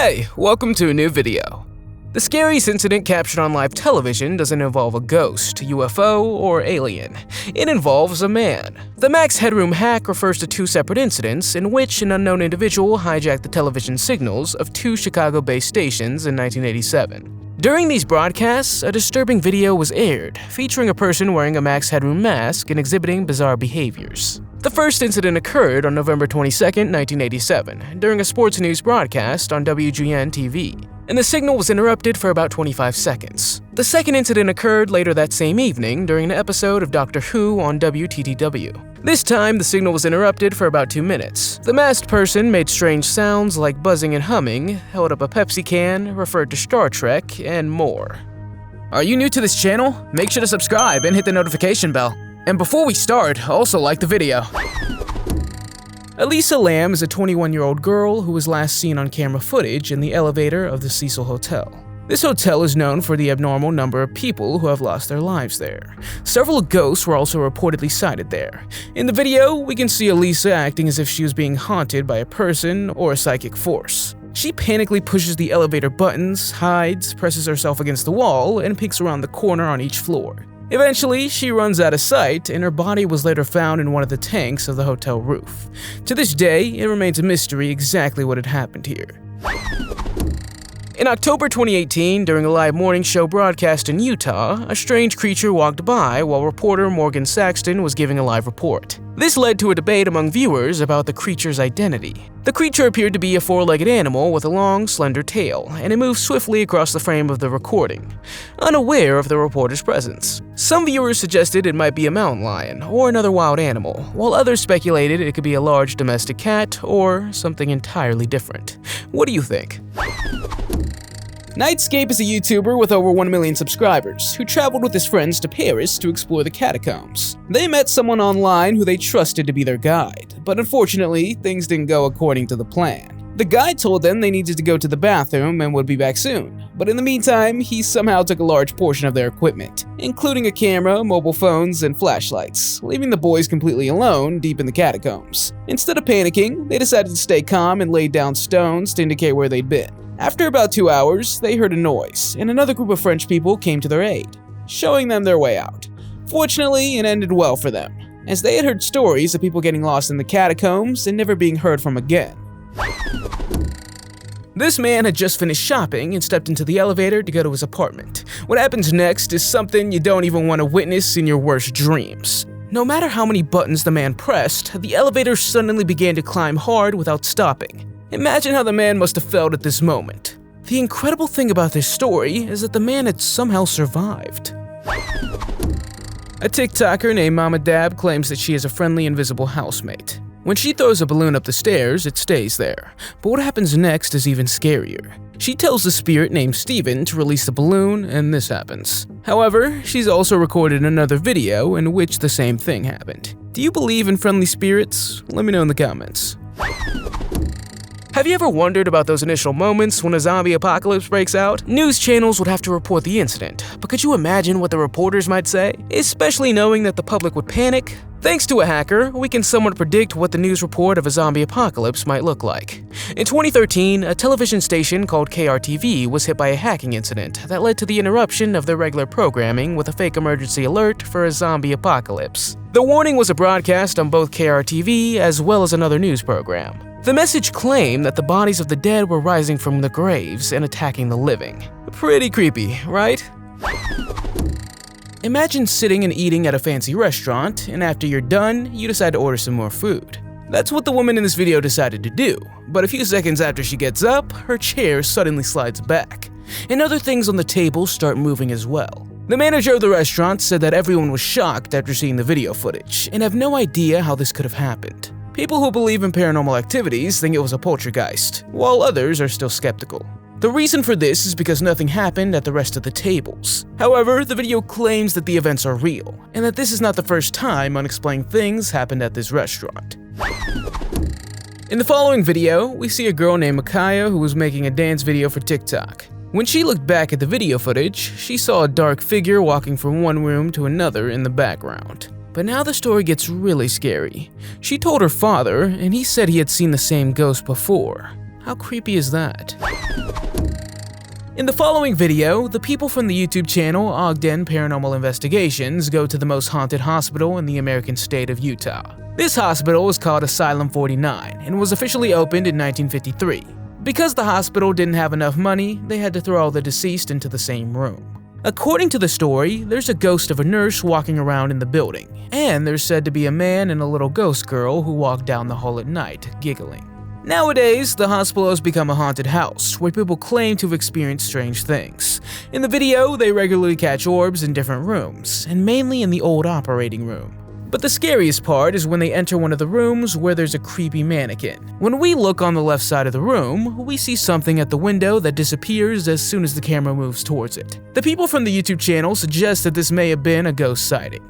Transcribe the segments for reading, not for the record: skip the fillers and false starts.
Hey, welcome to a new video. The scariest incident captured on live television doesn't involve a ghost, UFO, or alien. It involves a man. The Max Headroom hack refers to two separate incidents in which an unknown individual hijacked the television signals of two Chicago-based stations in 1987. During these broadcasts, a disturbing video was aired, featuring a person wearing a Max Headroom mask and exhibiting bizarre behaviors. The first incident occurred on November 22, 1987, during a sports news broadcast on WGN-TV, and the signal was interrupted for about 25 seconds. The second incident occurred later that same evening during an episode of Doctor Who on WTTW. This time, the signal was interrupted for about 2 minutes. The masked person made strange sounds like buzzing and humming, held up a Pepsi can, referred to Star Trek, and more. Are you new to this channel? Make sure to subscribe and hit the notification bell. And before we start, also like the video. Elisa Lamb is a 21-year-old girl who was last seen on camera footage in the elevator of the Cecil Hotel. This hotel is known for the abnormal number of people who have lost their lives there. Several ghosts were also reportedly sighted there. In the video, we can see Elisa acting as if she was being haunted by a person or a psychic force. She panically pushes the elevator buttons, hides, presses herself against the wall, and peeks around the corner on each floor. Eventually, she runs out of sight, and her body was later found in one of the tanks of the hotel roof. To this day, it remains a mystery exactly what had happened here. In October 2018, during a live morning show broadcast in Utah, a strange creature walked by while reporter Morgan Saxton was giving a live report. This led to a debate among viewers about the creature's identity. The creature appeared to be a four-legged animal with a long, slender tail, and it moved swiftly across the frame of the recording, unaware of the reporter's presence. Some viewers suggested it might be a mountain lion or another wild animal, while others speculated it could be a large domestic cat or something entirely different. What do you think? Nightscape is a YouTuber with over 1 million subscribers who traveled with his friends to Paris to explore the catacombs. They met someone online who they trusted to be their guide, but unfortunately, things didn't go according to the plan. The guide told them they needed to go to the bathroom and would be back soon, but in the meantime, he somehow took a large portion of their equipment, including a camera, mobile phones, and flashlights, leaving the boys completely alone deep in the catacombs. Instead of panicking, they decided to stay calm and laid down stones to indicate where they'd been. After about 2 hours, they heard a noise, and another group of French people came to their aid, showing them their way out. Fortunately, it ended well for them, as they had heard stories of people getting lost in the catacombs and never being heard from again. This man had just finished shopping and stepped into the elevator to go to his apartment. What happens next is something you don't even want to witness in your worst dreams. No matter how many buttons the man pressed, the elevator suddenly began to climb hard without stopping. Imagine how the man must have felt at this moment. The incredible thing about this story is that the man had somehow survived. A TikToker named Mama Dab claims that she is a friendly invisible housemate. When she throws a balloon up the stairs, it stays there. But what happens next is even scarier. She tells the spirit named Steven to release the balloon, and this happens. However, she's also recorded another video in which the same thing happened. Do you believe in friendly spirits? Let me know in the comments. Have you ever wondered about those initial moments when a zombie apocalypse breaks out? News channels would have to report the incident, but could you imagine what the reporters might say? Especially knowing that the public would panic? Thanks to a hacker, we can somewhat predict what the news report of a zombie apocalypse might look like. In 2013, a television station called KRTV was hit by a hacking incident that led to the interruption of their regular programming with a fake emergency alert for a zombie apocalypse. The warning was a broadcast on both KRTV as well as another news program. The message claimed that the bodies of the dead were rising from the graves and attacking the living. Pretty creepy, right? Imagine sitting and eating at a fancy restaurant, and after you're done, you decide to order some more food. That's what the woman in this video decided to do, but a few seconds after she gets up, her chair suddenly slides back, and other things on the table start moving as well. The manager of the restaurant said that everyone was shocked after seeing the video footage, and have no idea how this could have happened. People who believe in paranormal activities think it was a poltergeist, while others are still skeptical. The reason for this is because nothing happened at the rest of the tables. However, the video claims that the events are real, and that this is not the first time unexplained things happened at this restaurant. In the following video, we see a girl named Micaiah who was making a dance video for TikTok. When she looked back at the video footage, she saw a dark figure walking from one room to another in the background. But now the story gets really scary. She told her father, and he said he had seen the same ghost before. How creepy is that? In the following video, the people from the YouTube channel Ogden Paranormal Investigations go to the most haunted hospital in the American state of Utah. This hospital is called Asylum 49 and was officially opened in 1953. Because the hospital didn't have enough money, they had to throw all the deceased into the same room. According to the story, there's a ghost of a nurse walking around in the building, and there's said to be a man and a little ghost girl who walk down the hall at night, giggling. Nowadays, the hospital has become a haunted house, where people claim to have experienced strange things. In the video, they regularly catch orbs in different rooms, and mainly in the old operating room. But the scariest part is when they enter one of the rooms where there's a creepy mannequin. When we look on the left side of the room, we see something at the window that disappears as soon as the camera moves towards it. The people from the YouTube channel suggest that this may have been a ghost sighting.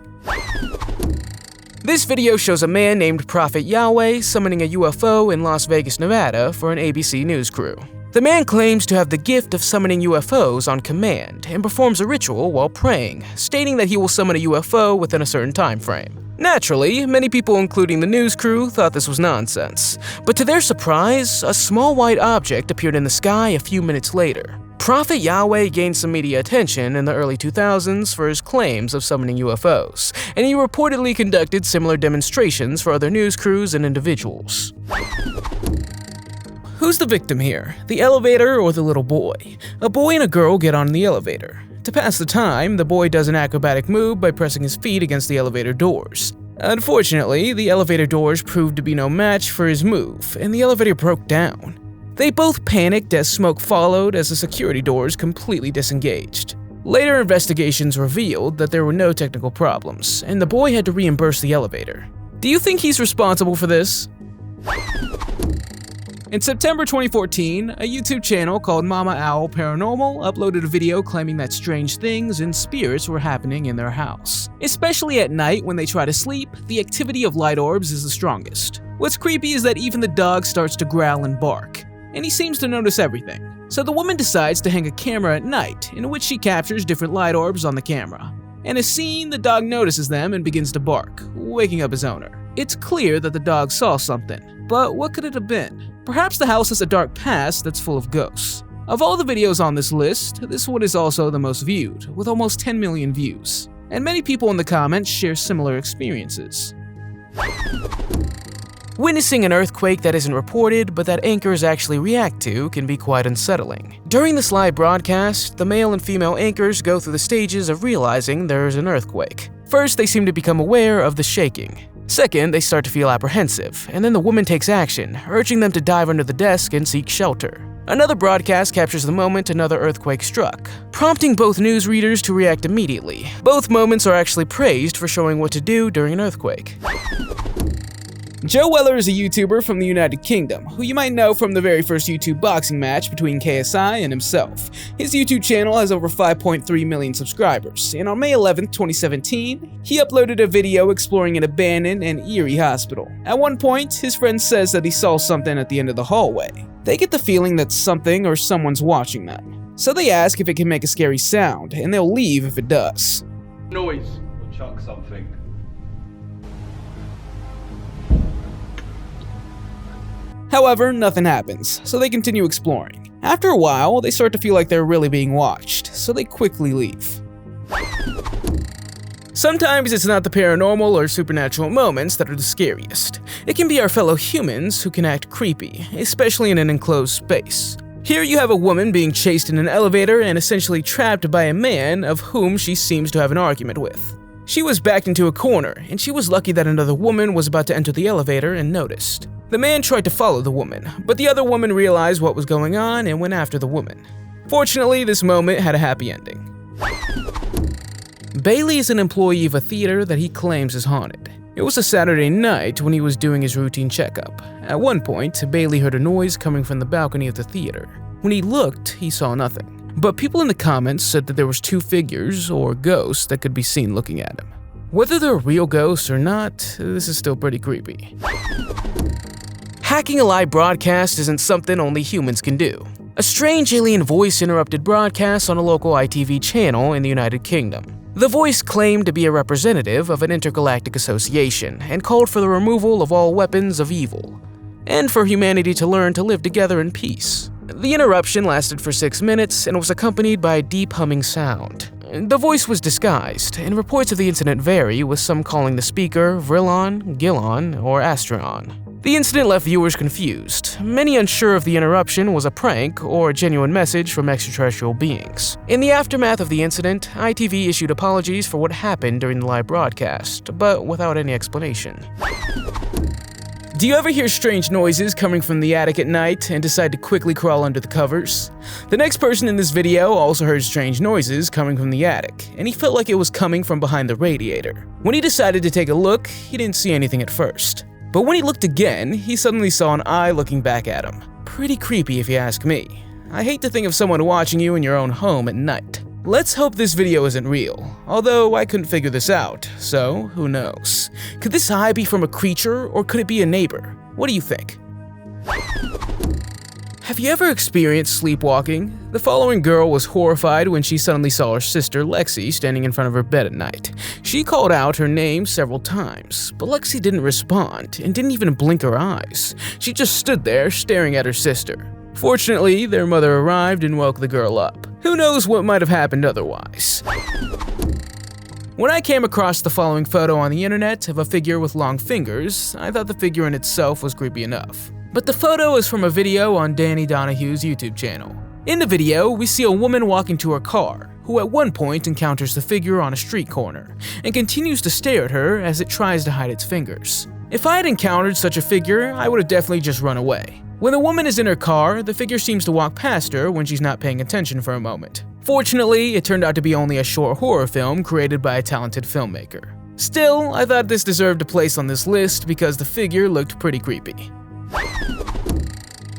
This video shows a man named Prophet Yahweh summoning a UFO in Las Vegas, Nevada for an ABC News crew. The man claims to have the gift of summoning UFOs on command and performs a ritual while praying, stating that he will summon a UFO within a certain time frame. Naturally, many people including the news crew thought this was nonsense, but to their surprise, a small white object appeared in the sky a few minutes later. Prophet Yahweh gained some media attention in the early 2000s for his claims of summoning UFOs, and he reportedly conducted similar demonstrations for other news crews and individuals. Who's the victim here? The elevator or the little boy? A boy and a girl get on the elevator. To pass the time, the boy does an acrobatic move by pressing his feet against the elevator doors. Unfortunately, the elevator doors proved to be no match for his move, and the elevator broke down. They both panicked as smoke followed as the security doors completely disengaged. Later investigations revealed that there were no technical problems, and the boy had to reimburse the elevator. Do you think he's responsible for this? In September 2014, a YouTube channel called Mama Owl Paranormal uploaded a video claiming that strange things and spirits were happening in their house. Especially at night when they try to sleep, the activity of light orbs is the strongest. What's creepy is that even the dog starts to growl and bark, and he seems to notice everything. So the woman decides to hang a camera at night, in which she captures different light orbs on the camera. In a scene, the dog notices them and begins to bark, waking up his owner. It's clear that the dog saw something, but what could it have been? Perhaps the house has a dark past that's full of ghosts. Of all the videos on this list, this one is also the most viewed, with almost 10 million views. And many people in the comments share similar experiences. Witnessing an earthquake that isn't reported but that anchors actually react to can be quite unsettling. During this live broadcast, the male and female anchors go through the stages of realizing there is an earthquake. First, they seem to become aware of the shaking. Second, they start to feel apprehensive, and then the woman takes action, urging them to dive under the desk and seek shelter. Another broadcast captures the moment another earthquake struck, prompting both news readers to react immediately. Both moments are actually praised for showing what to do during an earthquake. Joe Weller is a YouTuber from the United Kingdom, who you might know from the very first YouTube boxing match between KSI and himself. His YouTube channel has over 5.3 million subscribers, and on May 11, 2017, he uploaded a video exploring an abandoned and eerie hospital. At one point, his friend says that he saw something at the end of the hallway. They get the feeling that something or someone's watching them. So they ask if it can make a scary sound, and they'll leave if it does. Noise. Or chuck something. However, nothing happens, so they continue exploring. After a while, they start to feel like they're really being watched, so they quickly leave. Sometimes it's not the paranormal or supernatural moments that are the scariest. It can be our fellow humans who can act creepy, especially in an enclosed space. Here you have a woman being chased in an elevator and essentially trapped by a man of whom she seems to have an argument with. She was backed into a corner, and she was lucky that another woman was about to enter the elevator and noticed. The man tried to follow the woman, but the other woman realized what was going on and went after the woman. Fortunately, this moment had a happy ending. Bailey is an employee of a theater that he claims is haunted. It was a Saturday night when he was doing his routine checkup. At one point, Bailey heard a noise coming from the balcony of the theater. When he looked, he saw nothing. But people in the comments said that there was two figures, or ghosts, that could be seen looking at him. Whether they're real ghosts or not, this is still pretty creepy. Hacking a live broadcast isn't something only humans can do. A strange alien voice interrupted broadcasts on a local ITV channel in the United Kingdom. The voice claimed to be a representative of an intergalactic association and called for the removal of all weapons of evil. and for humanity to learn to live together in peace. The interruption lasted for 6 minutes and was accompanied by a deep humming sound. The voice was disguised, and reports of the incident vary, with some calling the speaker Vrillon, Gillon, or Astrion. The incident left viewers confused, many unsure if the interruption was a prank or a genuine message from extraterrestrial beings. In the aftermath of the incident, ITV issued apologies for what happened during the live broadcast, but without any explanation. Do you ever hear strange noises coming from the attic at night and decide to quickly crawl under the covers? The next person in this video also heard strange noises coming from the attic, and he felt like it was coming from behind the radiator. When he decided to take a look, he didn't see anything at first. But when he looked again, he suddenly saw an eye looking back at him. Pretty creepy if you ask me. I hate to think of someone watching you in your own home at night. Let's hope this video isn't real, although I couldn't figure this out, so who knows. Could this eye be from a creature, or could it be a neighbor? What do you think? Have you ever experienced sleepwalking? The following girl was horrified when she suddenly saw her sister Lexi standing in front of her bed at night. She called out her name several times, but Lexi didn't respond and didn't even blink her eyes. She just stood there staring at her sister. Fortunately, their mother arrived and woke the girl up. Who knows what might have happened otherwise? When I came across the following photo on the internet of a figure with long fingers, I thought the figure in itself was creepy enough. But the photo is from a video on Danny Donahue's YouTube channel. In the video, we see a woman walking to her car, who at one point encounters the figure on a street corner, and continues to stare at her as it tries to hide its fingers. If I had encountered such a figure, I would have definitely just run away. When the woman is in her car, the figure seems to walk past her when she's not paying attention for a moment. Fortunately, it turned out to be only a short horror film created by a talented filmmaker. Still, I thought this deserved a place on this list because the figure looked pretty creepy.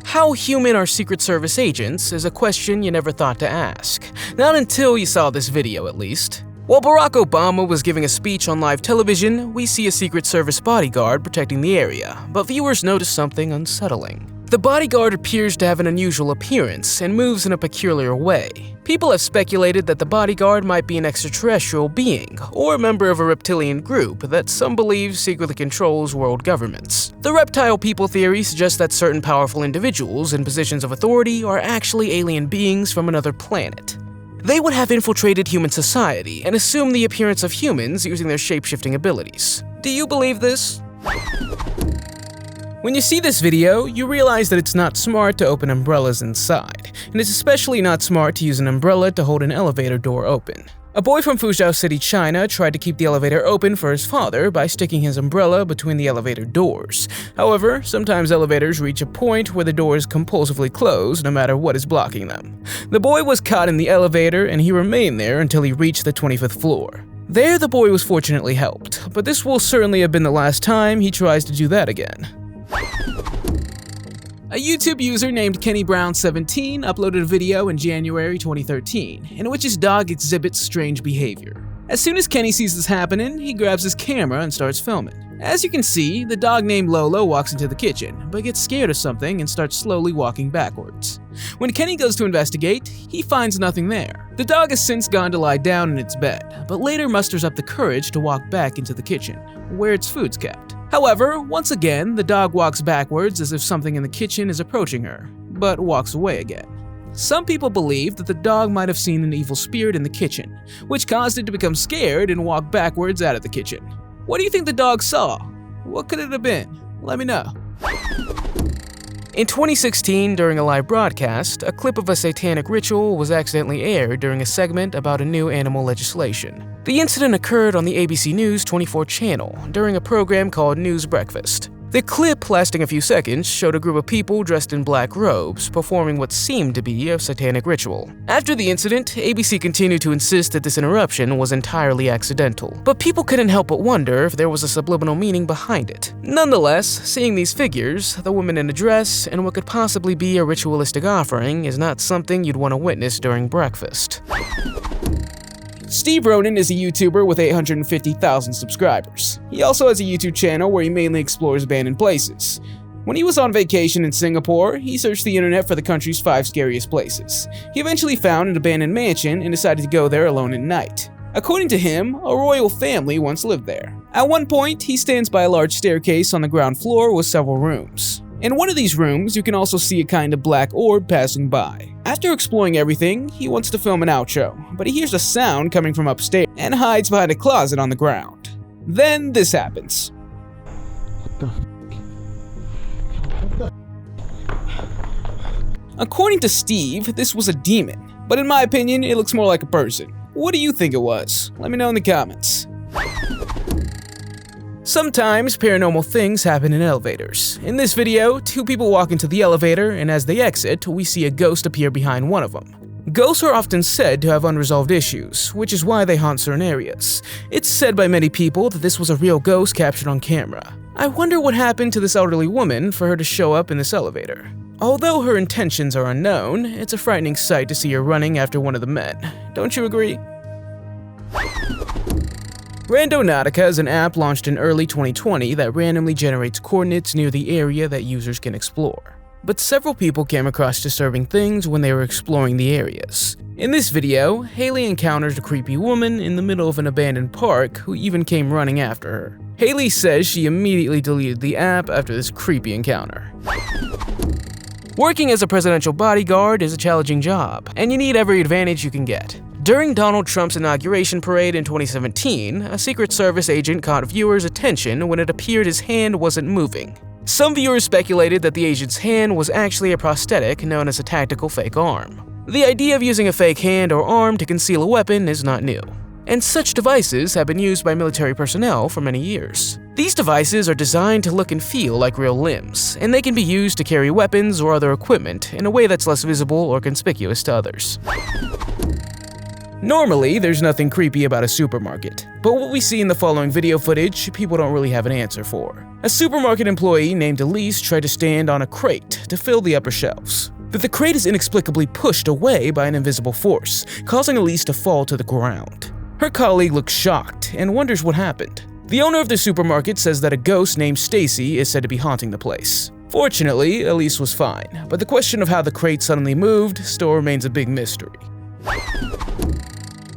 How human are Secret Service agents is a question you never thought to ask. Not until you saw this video, at least. While Barack Obama was giving a speech on live television, we see a Secret Service bodyguard protecting the area, but viewers notice something unsettling. The bodyguard appears to have an unusual appearance and moves in a peculiar way. People have speculated that the bodyguard might be an extraterrestrial being, or a member of a reptilian group that some believe secretly controls world governments. The reptile people theory suggests that certain powerful individuals in positions of authority are actually alien beings from another planet. They would have infiltrated human society and assumed the appearance of humans using their shape-shifting abilities. Do you believe this? When you see this video, you realize that it's not smart to open umbrellas inside, and it's especially not smart to use an umbrella to hold an elevator door open. A boy from Fuzhou City, China tried to keep the elevator open for his father by sticking his umbrella between the elevator doors. However, sometimes elevators reach a point where the doors compulsively close no matter what is blocking them. The boy was caught in the elevator and he remained there until he reached the 25th floor. There, the boy was fortunately helped, but this will certainly have been the last time he tries to do that again. A YouTube user named KennyBrown17 uploaded a video in January 2013, in which his dog exhibits strange behavior. As soon as Kenny sees this happening, he grabs his camera and starts filming. As you can see, the dog named Lolo walks into the kitchen, but gets scared of something and starts slowly walking backwards. When Kenny goes to investigate, he finds nothing there. The dog has since gone to lie down in its bed, but later musters up the courage to walk back into the kitchen, where its food's kept. However, once again, the dog walks backwards as if something in the kitchen is approaching her, but walks away again. Some people believe that the dog might have seen an evil spirit in the kitchen, which caused it to become scared and walk backwards out of the kitchen. What do you think the dog saw? What could it have been? Let me know. In 2016, during a live broadcast, a clip of a satanic ritual was accidentally aired during a segment about a new animal legislation. The incident occurred on the ABC News 24 channel during a program called News Breakfast. The clip, lasting a few seconds, showed a group of people dressed in black robes performing what seemed to be a satanic ritual. After the incident, ABC continued to insist that this interruption was entirely accidental, but people couldn't help but wonder if there was a subliminal meaning behind it. Nonetheless, seeing these figures, the woman in a dress, and what could possibly be a ritualistic offering is not something you'd want to witness during breakfast. Steve Ronan is a YouTuber with 850,000 subscribers. He also has a YouTube channel where he mainly explores abandoned places. When he was on vacation in Singapore, he searched the internet for the country's 5 scariest places. He eventually found an abandoned mansion and decided to go there alone at night. According to him, a royal family once lived there. At one point, he stands by a large staircase on the ground floor with several rooms. In one of these rooms, you can also see a kind of black orb passing by. After exploring everything, he wants to film an outro, but he hears a sound coming from upstairs and hides behind a closet on the ground. Then this happens. According to Steve, this was a demon, but in my opinion, it looks more like a person. What do you think it was? Let me know in the comments. Sometimes paranormal things happen in elevators. In this video, two people walk into the elevator, and as they exit, we see a ghost appear behind one of them. Ghosts are often said to have unresolved issues, which is why they haunt certain areas. It's said by many people that this was a real ghost captured on camera. I wonder what happened to this elderly woman for her to show up in this elevator. Although her intentions are unknown, it's a frightening sight to see her running after one of the men. Don't you agree? Randonautica is an app launched in early 2020 that randomly generates coordinates near the area that users can explore. But several people came across disturbing things when they were exploring the areas. In this video, Haley encounters a creepy woman in the middle of an abandoned park who even came running after her. Haley says she immediately deleted the app after this creepy encounter. Working as a presidential bodyguard is a challenging job, and you need every advantage you can get. During Donald Trump's inauguration parade in 2017, a Secret Service agent caught viewers' attention when it appeared his hand wasn't moving. Some viewers speculated that the agent's hand was actually a prosthetic known as a tactical fake arm. The idea of using a fake hand or arm to conceal a weapon is not new, and such devices have been used by military personnel for many years. These devices are designed to look and feel like real limbs, and they can be used to carry weapons or other equipment in a way that's less visible or conspicuous to others. Normally, there's nothing creepy about a supermarket, but what we see in the following video footage, people don't really have an answer for. A supermarket employee named Elise tried to stand on a crate to fill the upper shelves, but the crate is inexplicably pushed away by an invisible force, causing Elise to fall to the ground. Her colleague looks shocked and wonders what happened. The owner of the supermarket says that a ghost named Stacy is said to be haunting the place. Fortunately, Elise was fine, but the question of how the crate suddenly moved still remains a big mystery.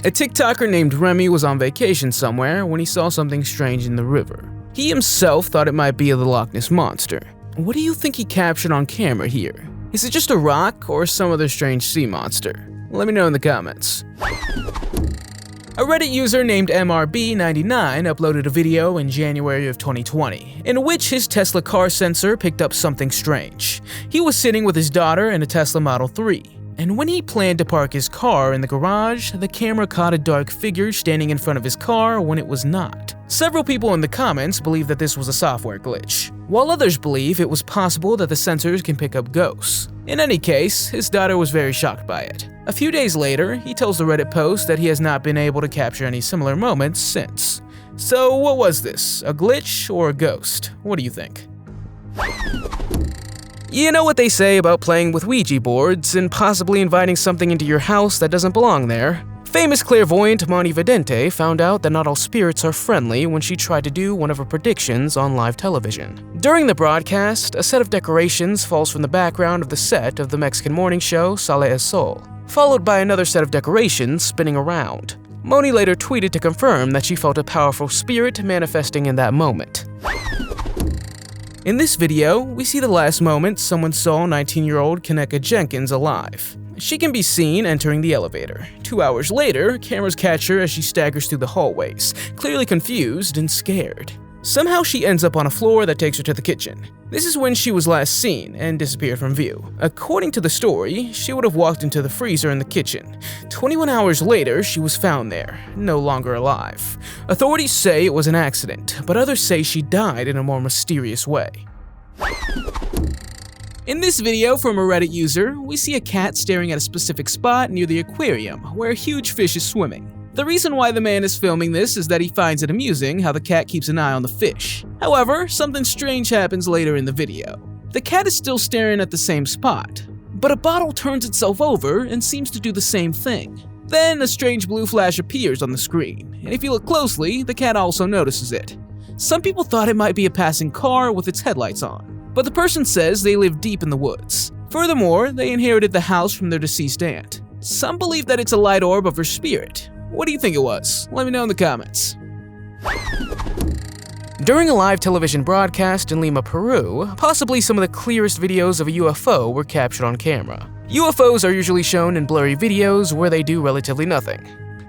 A TikToker named Remy was on vacation somewhere when he saw something strange in the river. He himself thought it might be the Loch Ness Monster. What do you think he captured on camera here? Is it just a rock or some other strange sea monster? Let me know in the comments. A Reddit user named MRB99 uploaded a video in January of 2020, in which his Tesla car sensor picked up something strange. He was sitting with his daughter in a Tesla Model 3, and when he planned to park his car in the garage, the camera caught a dark figure standing in front of his car when it was not. Several people in the comments believe that this was a software glitch, while others believe it was possible that the sensors can pick up ghosts. In any case, his daughter was very shocked by it. A few days later, he tells the Reddit post that he has not been able to capture any similar moments since. So what was this, a glitch or a ghost? What do you think? You know what they say about playing with Ouija boards and possibly inviting something into your house that doesn't belong there? Famous clairvoyant Moni Vidente found out that not all spirits are friendly when she tried to do one of her predictions on live television. During the broadcast, a set of decorations falls from the background of the set of the Mexican morning show Sale El Sol, followed by another set of decorations spinning around. Moni later tweeted to confirm that she felt a powerful spirit manifesting in that moment. In this video, we see the last moment someone saw 19-year-old Kaneka Jenkins alive. She can be seen entering the elevator. 2 hours later, cameras catch her as she staggers through the hallways, clearly confused and scared. Somehow she ends up on a floor that takes her to the kitchen. This is when she was last seen and disappeared from view. According to the story, she would have walked into the freezer in the kitchen. 21 hours later, she was found there, no longer alive. Authorities say it was an accident, but others say she died in a more mysterious way. In this video from a Reddit user, we see a cat staring at a specific spot near the aquarium where a huge fish is swimming. The reason why the man is filming this is that he finds it amusing how the cat keeps an eye on the fish. However, something strange happens later in the video. The cat is still staring at the same spot, but a bottle turns itself over and seems to do the same thing. Then a strange blue flash appears on the screen, and if you look closely, the cat also notices it. Some people thought it might be a passing car with its headlights on, but the person says they live deep in the woods. Furthermore, they inherited the house from their deceased aunt. Some believe that it's a light orb of her spirit. What do you think it was? Let me know in the comments. During a live television broadcast in Lima, Peru, possibly some of the clearest videos of a UFO were captured on camera. UFOs are usually shown in blurry videos where they do relatively nothing.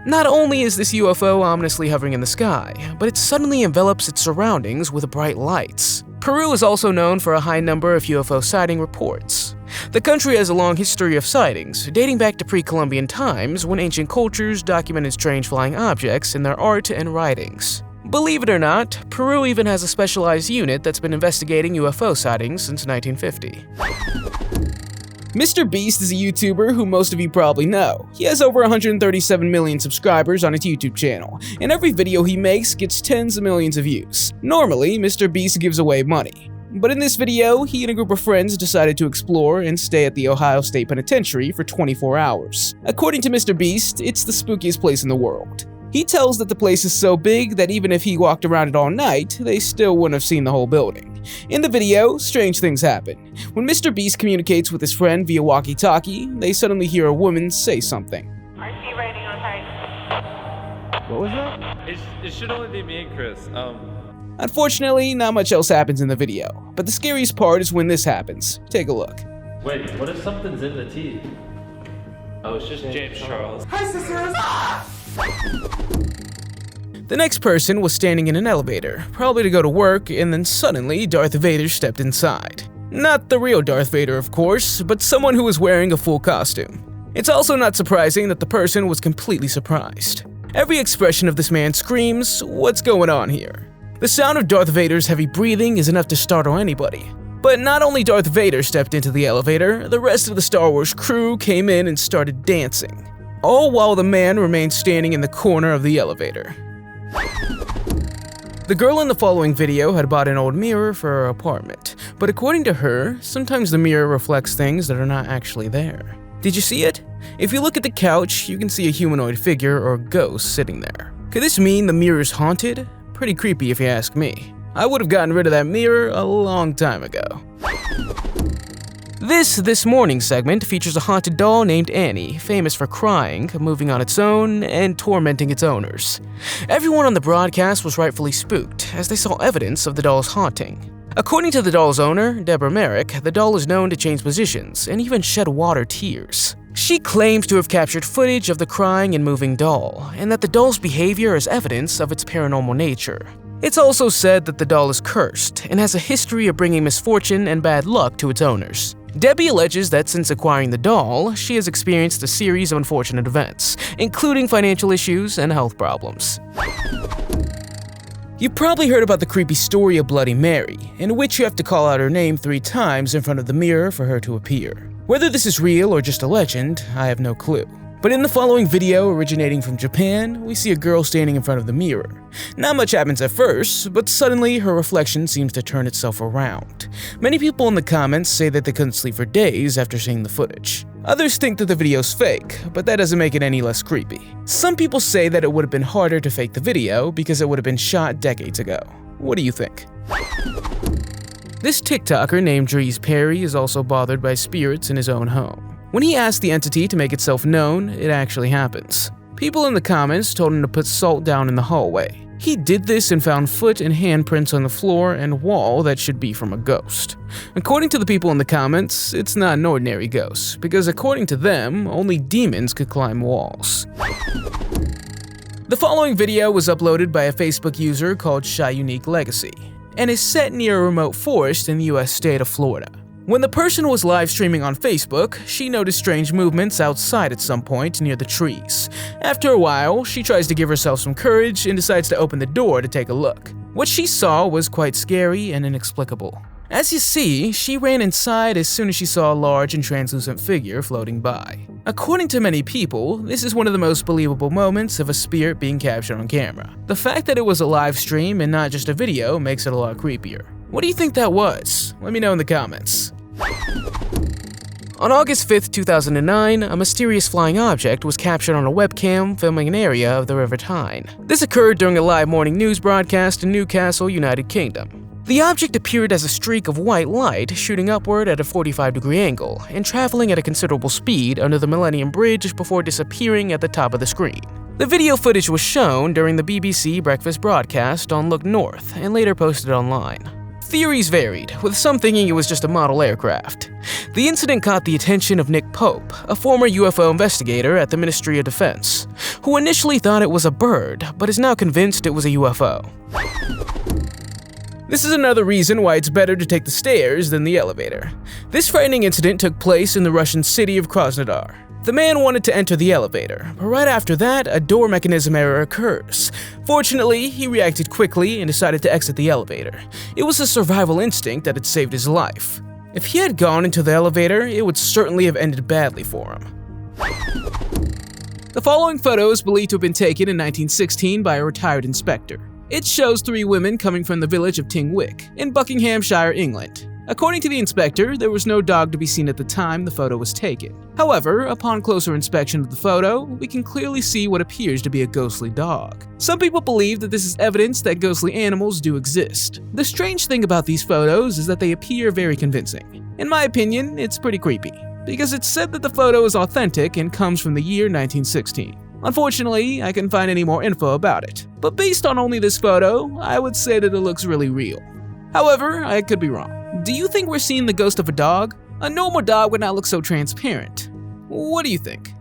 Not only is this UFO ominously hovering in the sky, but it suddenly envelops its surroundings with bright lights. Peru is also known for a high number of UFO sighting reports. The country has a long history of sightings, dating back to pre-Columbian times when ancient cultures documented strange flying objects in their art and writings. Believe it or not, Peru even has a specialized unit that's been investigating UFO sightings since 1950. Mr. Beast is a YouTuber who most of you probably know. He has over 137 million subscribers on his YouTube channel, and every video he makes gets tens of millions of views. Normally, Mr. Beast gives away money. But in this video, he and a group of friends decided to explore and stay at the Ohio State Penitentiary for 24 hours. According to Mr. Beast, it's the spookiest place in the world. He tells that the place is so big that even if he walked around it all night, they still wouldn't have seen the whole building. In the video, strange things happen. When Mr. Beast communicates with his friend via walkie-talkie, they suddenly hear a woman say something. RC riding on tight. What was that? It should only be me and Chris. Unfortunately, not much else happens in the video, but the scariest part is when this happens. Take a look. Wait, what if something's in the tea? Oh, it's just James Charles. Hi, sisters! The next person was standing in an elevator, probably to go to work, and then suddenly Darth Vader stepped inside. Not the real Darth Vader, of course, but someone who was wearing a full costume. It's also not surprising that the person was completely surprised. Every expression of this man screams, "What's going on here?" The sound of Darth Vader's heavy breathing is enough to startle anybody. But not only Darth Vader stepped into the elevator, the rest of the Star Wars crew came in and started dancing. All while the man remained standing in the corner of the elevator. The girl in the following video had bought an old mirror for her apartment, but according to her, sometimes the mirror reflects things that are not actually there. Did you see it? If you look at the couch, you can see a humanoid figure or ghost sitting there. Could this mean the mirror's haunted? Pretty creepy if you ask me. I would have gotten rid of that mirror a long time ago. This Morning segment features a haunted doll named Annie, famous for crying, moving on its own, and tormenting its owners. Everyone on the broadcast was rightfully spooked, as they saw evidence of the doll's haunting. According to the doll's owner, Deborah Merrick, the doll is known to change positions and even shed water tears. She claims to have captured footage of the crying and moving doll, and that the doll's behavior is evidence of its paranormal nature. It's also said that the doll is cursed and has a history of bringing misfortune and bad luck to its owners. Debbie alleges that since acquiring the doll, she has experienced a series of unfortunate events, including financial issues and health problems. You've probably heard about the creepy story of Bloody Mary, in which you have to call out her name 3 times in front of the mirror for her to appear. Whether this is real or just a legend, I have no clue. But in the following video, originating from Japan, we see a girl standing in front of the mirror. Not much happens at first, but suddenly her reflection seems to turn itself around. Many people in the comments say that they couldn't sleep for days after seeing the footage. Others think that the video's fake, but that doesn't make it any less creepy. Some people say that it would have been harder to fake the video because it would have been shot decades ago. What do you think? This TikToker named Dries Perry is also bothered by spirits in his own home. When he asks the entity to make itself known, it actually happens. People in the comments told him to put salt down in the hallway. He did this and found foot and handprints on the floor and wall that should be from a ghost. According to the people in the comments, it's not an ordinary ghost, because according to them, only demons could climb walls. The following video was uploaded by a Facebook user called Shy Unique Legacy, and is set near a remote forest in the US state of Florida. When the person was live streaming on Facebook, she noticed strange movements outside at some point near the trees. After a while, she tries to give herself some courage and decides to open the door to take a look. What she saw was quite scary and inexplicable. As you see, she ran inside as soon as she saw a large and translucent figure floating by. According to many people, this is one of the most believable moments of a spirit being captured on camera. The fact that it was a live stream and not just a video makes it a lot creepier. What do you think that was? Let me know in the comments. On August 5th, 2009, a mysterious flying object was captured on a webcam filming an area of the River Tyne. This occurred during a live morning news broadcast in Newcastle, United Kingdom. The object appeared as a streak of white light shooting upward at a 45-degree angle and traveling at a considerable speed under the Millennium Bridge before disappearing at the top of the screen. The video footage was shown during the BBC breakfast broadcast on Look North and later posted online. Theories varied, with some thinking it was just a model aircraft. The incident caught the attention of Nick Pope, a former UFO investigator at the Ministry of Defense, who initially thought it was a bird, but is now convinced it was a UFO. This is another reason why it's better to take the stairs than the elevator. This frightening incident took place in the Russian city of Krasnodar. The man wanted to enter the elevator, but right after that, a door mechanism error occurs. Fortunately, he reacted quickly and decided to exit the elevator. It was a survival instinct that had saved his life. If he had gone into the elevator, it would certainly have ended badly for him. The following photo is believed to have been taken in 1916 by a retired inspector. It shows 3 women coming from the village of Tingwick in Buckinghamshire, England. According to the inspector, there was no dog to be seen at the time the photo was taken. However, upon closer inspection of the photo, we can clearly see what appears to be a ghostly dog. Some people believe that this is evidence that ghostly animals do exist. The strange thing about these photos is that they appear very convincing. In my opinion, it's pretty creepy, because it's said that the photo is authentic and comes from the year 1916. Unfortunately, I couldn't find any more info about it, but based on only this photo, I would say that it looks really real. However, I could be wrong. Do you think we're seeing the ghost of a dog? A normal dog would not look so transparent. What do you think?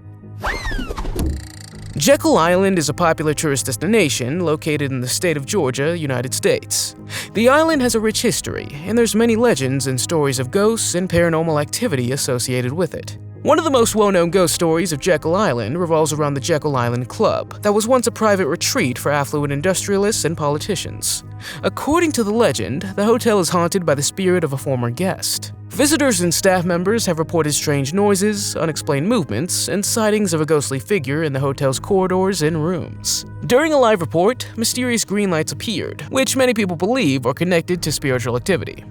Jekyll Island is a popular tourist destination located in the state of Georgia, United States. The island has a rich history, and there's many legends and stories of ghosts and paranormal activity associated with it. One of the most well-known ghost stories of Jekyll Island revolves around the Jekyll Island Club that was once a private retreat for affluent industrialists and politicians. According to the legend, the hotel is haunted by the spirit of a former guest. Visitors and staff members have reported strange noises, unexplained movements, and sightings of a ghostly figure in the hotel's corridors and rooms. During a live report, mysterious green lights appeared, which many people believe are connected to spiritual activity.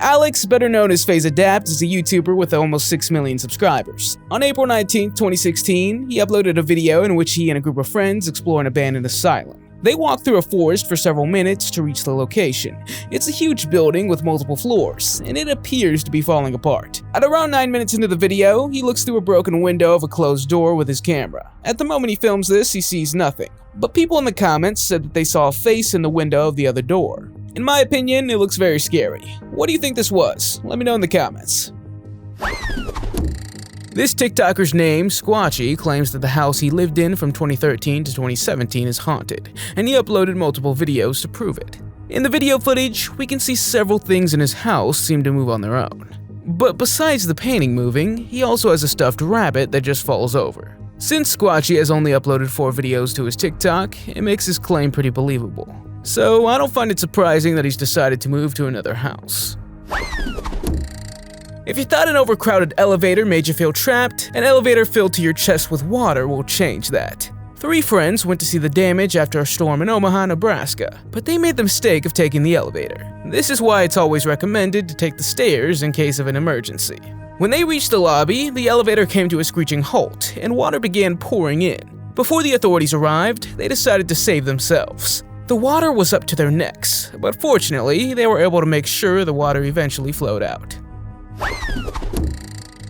Alex, better known as FaZe Adapt, is a YouTuber with almost 6 million subscribers. On April 19, 2016, he uploaded a video in which he and a group of friends explore an abandoned asylum. They walk through a forest for several minutes to reach the location. It's a huge building with multiple floors, and it appears to be falling apart. At around 9 minutes into the video, he looks through a broken window of a closed door with his camera. At the moment he films this, he sees nothing. But people in the comments said that they saw a face in the window of the other door. In my opinion, it looks very scary. What do you think this was? Let me know in the comments. This TikToker's name, Squatchy, claims that the house he lived in from 2013 to 2017 is haunted, and he uploaded multiple videos to prove it. In the video footage, we can see several things in his house seem to move on their own. But besides the painting moving, he also has a stuffed rabbit that just falls over. Since Squatchy has only uploaded 4 videos to his TikTok, it makes his claim pretty believable. So I don't find it surprising that he's decided to move to another house. If you thought an overcrowded elevator made you feel trapped, an elevator filled to your chest with water will change that. 3 friends went to see the damage after a storm in Omaha, Nebraska, but they made the mistake of taking the elevator. This is why it's always recommended to take the stairs in case of an emergency. When they reached the lobby, the elevator came to a screeching halt, and water began pouring in. Before the authorities arrived, they decided to save themselves. The water was up to their necks, but fortunately, they were able to make sure the water eventually flowed out.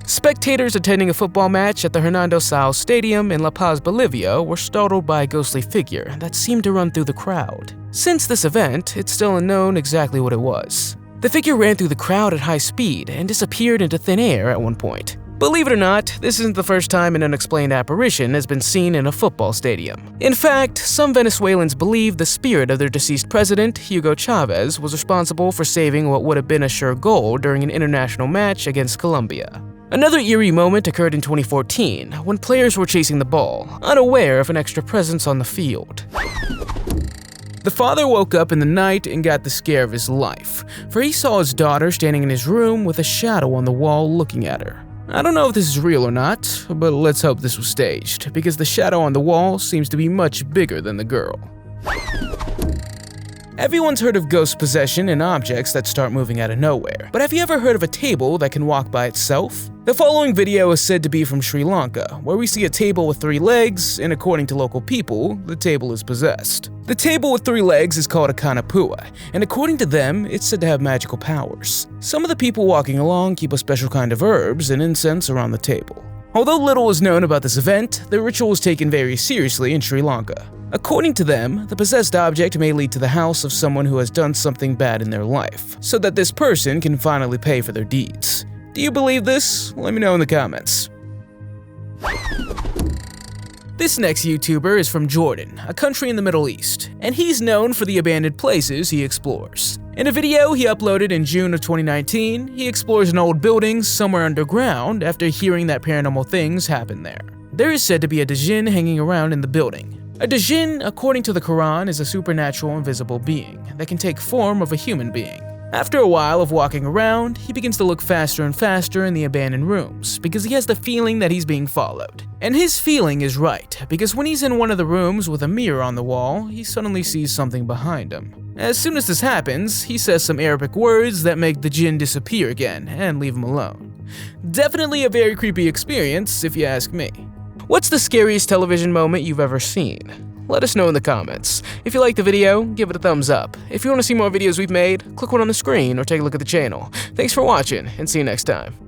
Spectators attending a football match at the Hernando Saez Stadium in La Paz, Bolivia were startled by a ghostly figure that seemed to run through the crowd. Since this event, it's still unknown exactly what it was. The figure ran through the crowd at high speed and disappeared into thin air at one point. Believe it or not, this isn't the first time an unexplained apparition has been seen in a football stadium. In fact, some Venezuelans believe the spirit of their deceased president, Hugo Chavez, was responsible for saving what would have been a sure goal during an international match against Colombia. Another eerie moment occurred in 2014, when players were chasing the ball, unaware of an extra presence on the field. The father woke up in the night and got the scare of his life, for he saw his daughter standing in his room with a shadow on the wall looking at her. I don't know if this is real or not, but let's hope this was staged, because the shadow on the wall seems to be much bigger than the girl. Everyone's heard of ghost possession and objects that start moving out of nowhere, but have you ever heard of a table that can walk by itself? The following video is said to be from Sri Lanka, where we see a table with 3 legs, and according to local people, the table is possessed. The table with 3 legs is called a kanapua, and according to them, it's said to have magical powers. Some of the people walking along keep a special kind of herbs and incense around the table. Although little is known about this event, the ritual is taken very seriously in Sri Lanka. According to them, the possessed object may lead to the house of someone who has done something bad in their life, so that this person can finally pay for their deeds. Do you believe this? Let me know in the comments. This next YouTuber is from Jordan, a country in the Middle East, and he's known for the abandoned places he explores. In a video he uploaded in June of 2019, he explores an old building somewhere underground after hearing that paranormal things happen there. There is said to be a djinn hanging around in the building. A djinn, according to the Quran, is a supernatural invisible being that can take form of a human being. After a while of walking around, he begins to look faster and faster in the abandoned rooms because he has the feeling that he's being followed. And his feeling is right, because when he's in one of the rooms with a mirror on the wall, he suddenly sees something behind him. As soon as this happens, he says some Arabic words that make the jinn disappear again and leave him alone. Definitely a very creepy experience, if you ask me. What's the scariest television moment you've ever seen? Let us know in the comments. If you liked the video, give it a thumbs up. If you want to see more videos we've made, click one on the screen or take a look at the channel. Thanks for watching, and see you next time.